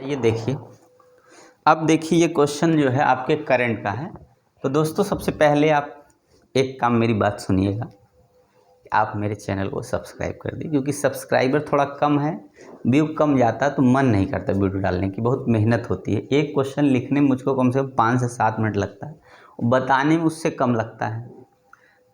ये देखिए, अब देखिए ये क्वेश्चन जो है आपके करंट का है। तो दोस्तों सबसे पहले आप एक काम मेरी बात सुनिएगा, आप मेरे चैनल को सब्सक्राइब कर दीजिए, क्योंकि सब्सक्राइबर थोड़ा कम है, व्यू कम जाता है तो मन नहीं करता वीडियो डालने की, बहुत मेहनत होती है। एक क्वेश्चन लिखने में मुझको कम से कम 5 से 7 मिनट लगता है, बताने में उससे कम लगता है।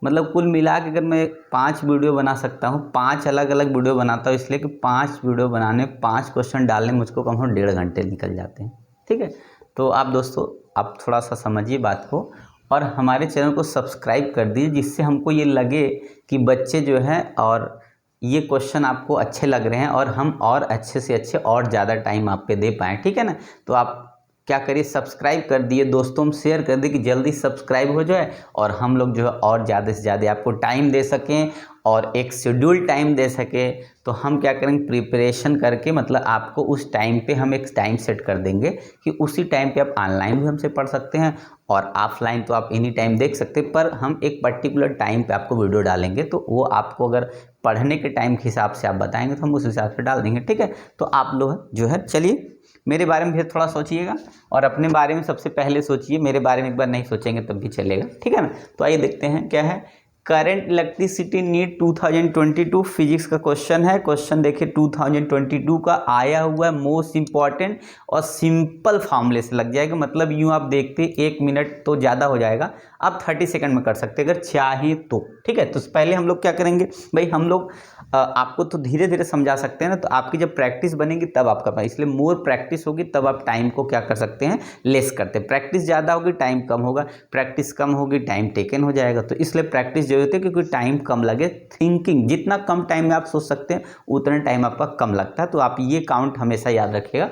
मतलब कुल मिला के अगर मैं 5 वीडियो बना सकता हूँ, 5 अलग अलग वीडियो बनाता हूँ, इसलिए कि 5 वीडियो बनाने 5 क्वेश्चन डालने मुझको कम से कम 1.5 घंटे निकल जाते हैं। ठीक है, तो आप दोस्तों आप थोड़ा सा समझिए बात को और हमारे चैनल को सब्सक्राइब कर दीजिए, जिससे हमको ये लगे कि बच्चे जो हैं और ये क्वेश्चन आपको अच्छे लग रहे हैं और हम और अच्छे से अच्छे और ज़्यादा टाइम आप पे दे पाएँ। ठीक है ना, तो आप क्या करिए, सब्सक्राइब कर दिए, दोस्तों में शेयर कर दिए कि जल्दी सब्सक्राइब हो जाए और हम लोग जो है और ज़्यादा से ज़्यादा आपको टाइम दे सकें और एक शेड्यूल टाइम दे सके। तो हम क्या करेंगे, प्रिपरेशन करके मतलब आपको उस टाइम पे हम एक टाइम सेट कर देंगे कि उसी टाइम पे आप ऑनलाइन भी हमसे पढ़ सकते हैं और ऑफलाइन तो आप एनी टाइम देख सकते हैं, पर हम एक पर्टिकुलर टाइम पे आपको वीडियो डालेंगे। तो वो आपको अगर पढ़ने के टाइम के हिसाब से आप बताएंगे तो हम उस हिसाब से डाल देंगे। ठीक है, तो आप लोग जो है चलिए मेरे बारे में भी थोड़ा सोचिएगा और अपने बारे में सबसे पहले सोचिए, मेरे बारे में एक बार नहीं सोचेंगे तब भी चलेगा। ठीक है ना, तो आइए देखते हैं क्या है। करंट इलेक्ट्रिसिटी नीड 2022 फिजिक्स का क्वेश्चन है। क्वेश्चन देखिए 2022 का आया हुआ है, मोस्ट इंपॉर्टेंट और सिंपल फॉर्मूले से लग जाएगा। मतलब यूँ आप देखते 1 मिनट तो ज़्यादा हो जाएगा, आप 30 सेकंड में कर सकते हैं अगर चाहिए तो। ठीक है, तो पहले हम लोग क्या करेंगे भाई, हम लोग आपको तो धीरे धीरे समझा सकते हैं ना, तो आपकी जब प्रैक्टिस बनेगी तब आपका, इसलिए मोर प्रैक्टिस होगी तब आप टाइम को क्या कर सकते हैं, लेस करते हैं। प्रैक्टिस ज़्यादा होगी टाइम कम होगा, प्रैक्टिस कम होगी टाइम टेकन हो जाएगा। तो इसलिए प्रैक्टिस जरूरत है, क्योंकि टाइम कम लगे। थिंकिंग जितना कम टाइम में आप सोच सकते हैं उतना टाइम आपका कम लगता है। तो आप ये काउंट हमेशा याद रखिएगा।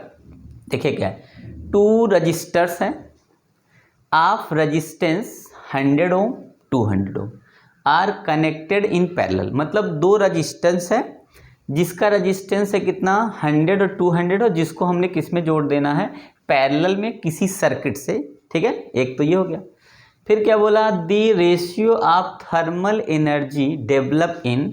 देखिए क्या है, 2 रजिस्टर्स हैं of resistance 100 ohm 200 ohm are connected in parallel. मतलब 2 रजिस्टेंस है जिसका रजिस्टेंस है कितना, 100 और 200, और जिसको हमने किस में जोड़ देना है, पैरेलल में किसी सर्किट से। ठीक है, एक तो ये हो गया। फिर क्या बोला, the ratio of thermal energy develop in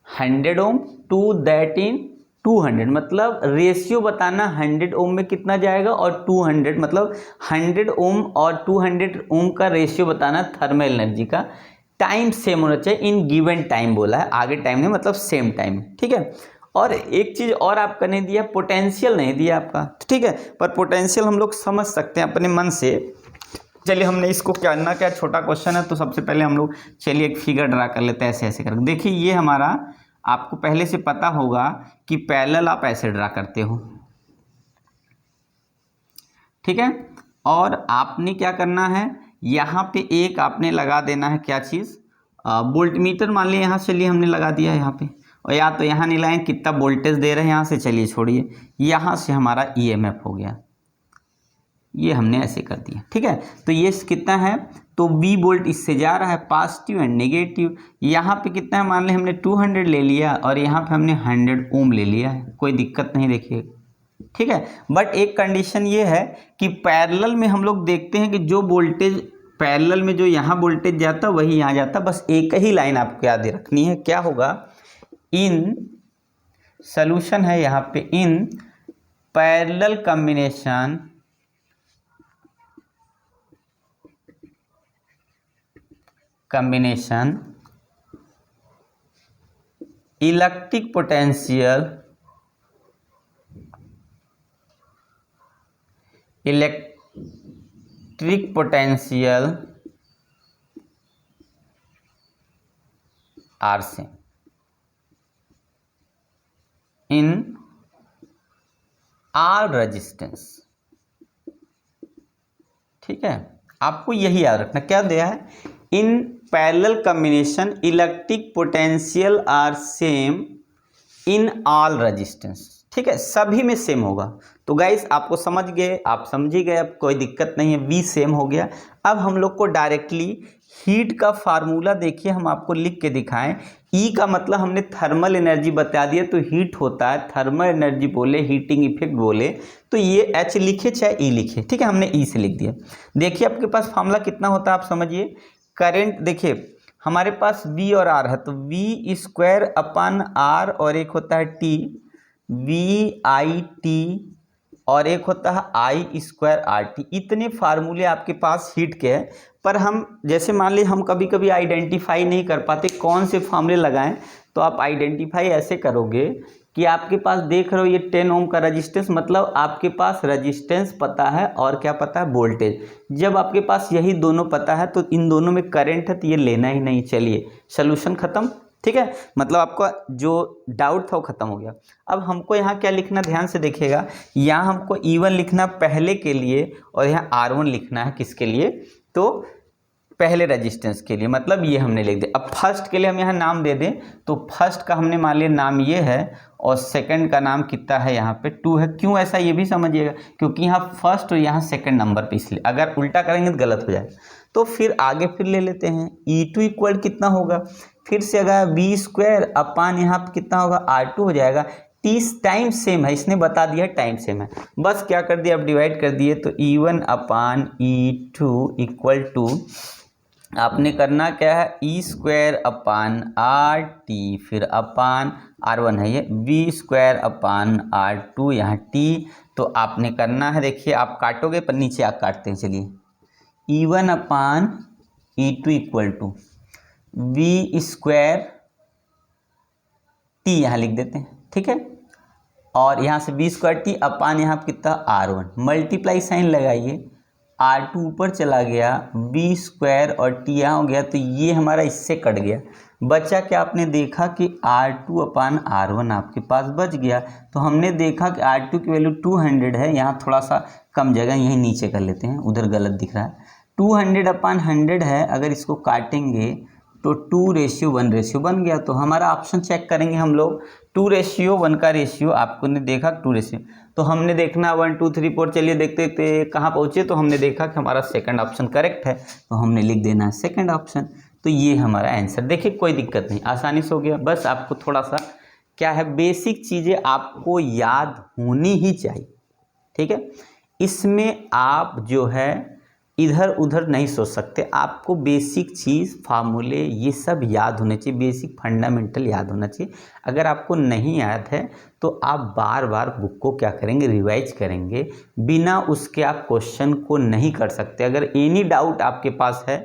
100 ohm to that in 200। मतलब रेशियो बताना 100 ओम में कितना जाएगा और 200, मतलब 100 ओम और 200 ओम का रेशियो बताना थर्मल एनर्जी का। टाइम सेम होना चाहिए, इन गिवन टाइम बोला है, आगे टाइम नहीं, मतलब सेम टाइम। ठीक है, और एक चीज़ और आपका नहीं दिया, पोटेंशियल नहीं दिया आपका। ठीक है, पर पोटेंशियल हम लोग समझ सकते हैं अपने मन से। चलिए हमने इसको क्या ना, क्या छोटा क्वेश्चन है तो सबसे पहले हम लोग चलिए एक फिगर ड्रा कर लेते हैं, ऐसे ऐसे करके। देखिए ये हमारा, आपको पहले से पता होगा कि पैरेलल आप ऐसे ड्रा करते हो। ठीक है, और आपने क्या करना है, यहाँ पे एक आपने लगा देना है, क्या चीज़, वोल्टमीटर मान लिया, यहाँ चलिए हमने लगा दिया यहाँ पे, और या तो यहाँ नहीं लाएँ, कितना वोल्टेज दे रहे हैं यहाँ से, चलिए छोड़िए, यहाँ से हमारा ईएमएफ हो गया, ये हमने ऐसे कर दिया। ठीक है, तो ये कितना है, तो V वोल्ट इससे जा रहा है, पॉजिटिव एंड नेगेटिव। यहाँ पे कितना है, मान लें हमने 200 ले लिया और यहाँ पे हमने 100 ओम ले लिया है, कोई दिक्कत नहीं देखिए। ठीक है, बट एक कंडीशन ये है कि पैरेलल में हम लोग देखते हैं कि जो वोल्टेज पैरेलल में जो यहाँ वोल्टेज जाता वही यहाँ जाता, बस एक ही लाइन आपको याद रखनी है। क्या होगा, इन सॉल्यूशन है यहाँ पे, in parallel combination electric potential are से इन आर रेजिस्टेंस। ठीक है, आपको यही याद रखना, क्या दिया है, in parallel combination electric potential are same in all resistance. ठीक है, सभी में सेम होगा। तो गाइस आपको समझ गए, आप समझी गए, अब कोई दिक्कत नहीं है, V सेम हो गया। अब हम लोग को डायरेक्टली हीट का फार्मूला देखिए, हम आपको लिख के दिखाएं। E का मतलब हमने थर्मल एनर्जी बता दिया, तो हीट होता है, थर्मल एनर्जी बोले, हीटिंग इफेक्ट बोले, तो ये H लिखे चाहे E लिखे। ठीक है, हमने E से लिख दिया। देखिए आपके पास फार्मूला कितना होता है, आप समझिए। करंट देखिए हमारे पास V और R है, तो V² अपन R और एक होता है T, VIT और एक होता है I²RT। इतने फार्मूले आपके पास हीट के हैं, पर हम जैसे मान लीजिए हम कभी कभी आइडेंटिफाई नहीं कर पाते कौन से फार्मूले लगाएं, तो आप आइडेंटिफाई ऐसे करोगे कि आपके पास देख रहे हो ये 10 ओम का रजिस्टेंस, मतलब आपके पास रजिस्टेंस पता है और क्या पता है, वोल्टेज। जब आपके पास यही दोनों पता है तो इन दोनों में करंट है, तो ये लेना ही नहीं। चलिए सोल्यूशन खत्म, ठीक है, मतलब आपका जो डाउट था वो खत्म हो गया। अब हमको यहाँ क्या लिखना, ध्यान से देखिएगा, यहाँ हमको E1 लिखना पहले के लिए और यहाँ R1 लिखना है किसके लिए, तो पहले रेजिस्टेंस के लिए, मतलब ये हमने लिख दिया। अब फर्स्ट के लिए हम यहाँ नाम दे दें, तो फर्स्ट का हमने मान लिया नाम ये है और सेकंड का नाम कितना है, यहाँ पे 2 है। क्यों ऐसा ये भी समझिएगा, क्योंकि यहाँ फर्स्ट और यहाँ सेकंड नंबर पे, इसलिए अगर उल्टा करेंगे तो गलत हो जाएगा। तो फिर आगे फिर ले लेते हैं, E2 इक्वल कितना होगा, फिर से अगर V² अपान यहाँ पे कितना होगा, R2 हो जाएगा। टाइम सेम है, इसने बता दिया टाइम सेम है, बस क्या कर दिया, अब डिवाइड कर दिए, तो E1 upon E2 equal to आपने करना क्या है, E² अपान RT, फिर अपान R1 है ये, V² अपान R2, यहाँ T। तो आपने करना है, देखिए आप काटोगे पर नीचे आप काटते हैं, चलिए E1 upon E2 equal to V² T यहाँ लिख देते हैं, ठीक है, और यहाँ से V²T अपान यहाँ कितना R1, मल्टीप्लाई साइन लगाइए, R2 ऊपर चला गया, V² और T यहाँ हो गया, तो ये हमारा इससे कट गया, बचा क्या, आपने देखा कि R2 अपान R1 आपके पास बच गया। तो हमने देखा कि R2 की वैल्यू 200 है, यहाँ थोड़ा सा कम जगह, यहीं नीचे कर लेते हैं, उधर गलत दिख रहा है, 200 अपान 100 है, अगर इसको काटेंगे तो 2:1 बन गया। तो हमारा ऑप्शन चेक करेंगे हम लोग, 2:1 का रेशियो, आपको ने देखा 2 तो हमने देखना 1 2 3 4, चलिए देखते देखते कहाँ पहुँचे, तो हमने देखा कि हमारा सेकंड ऑप्शन करेक्ट है, तो हमने लिख देना है सेकंड ऑप्शन। तो ये हमारा आंसर, देखिए कोई दिक्कत नहीं, आसानी से हो गया। बस आपको थोड़ा सा क्या है, बेसिक चीज़ें आपको याद होनी ही चाहिए, ठीक है, इसमें आप जो है इधर उधर नहीं सोच सकते, आपको बेसिक चीज़, फार्मूले, ये सब याद होने चाहिए, बेसिक फंडामेंटल याद होना चाहिए। अगर आपको नहीं याद है तो आप बार बार बुक को क्या करेंगे, रिवाइज करेंगे, बिना उसके आप क्वेश्चन को नहीं कर सकते। अगर एनी डाउट आपके पास है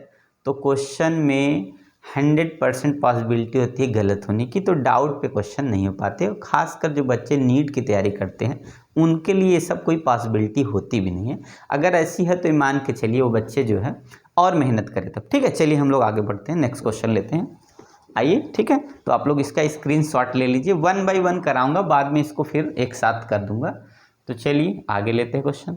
तो क्वेश्चन में 100% पॉसिबिलिटी होती है गलत होने की, तो डाउट पे क्वेश्चन नहीं हो पाते, और ख़ासकर जो बच्चे नीट की तैयारी करते हैं उनके लिए ये सब कोई पॉसिबिलिटी होती भी नहीं है। अगर ऐसी है तो मान के चलिए वो बच्चे जो है और मेहनत करें तब, ठीक है। चलिए हम लोग आगे बढ़ते हैं, नेक्स्ट क्वेश्चन लेते हैं, आइए, ठीक है। तो आप लोग इसका स्क्रीनशॉट ले लीजिए, 1 बाय 1 कराऊंगा, बाद में इसको फिर एक साथ कर दूंगा। तो चलिए आगे लेते हैं क्वेश्चन।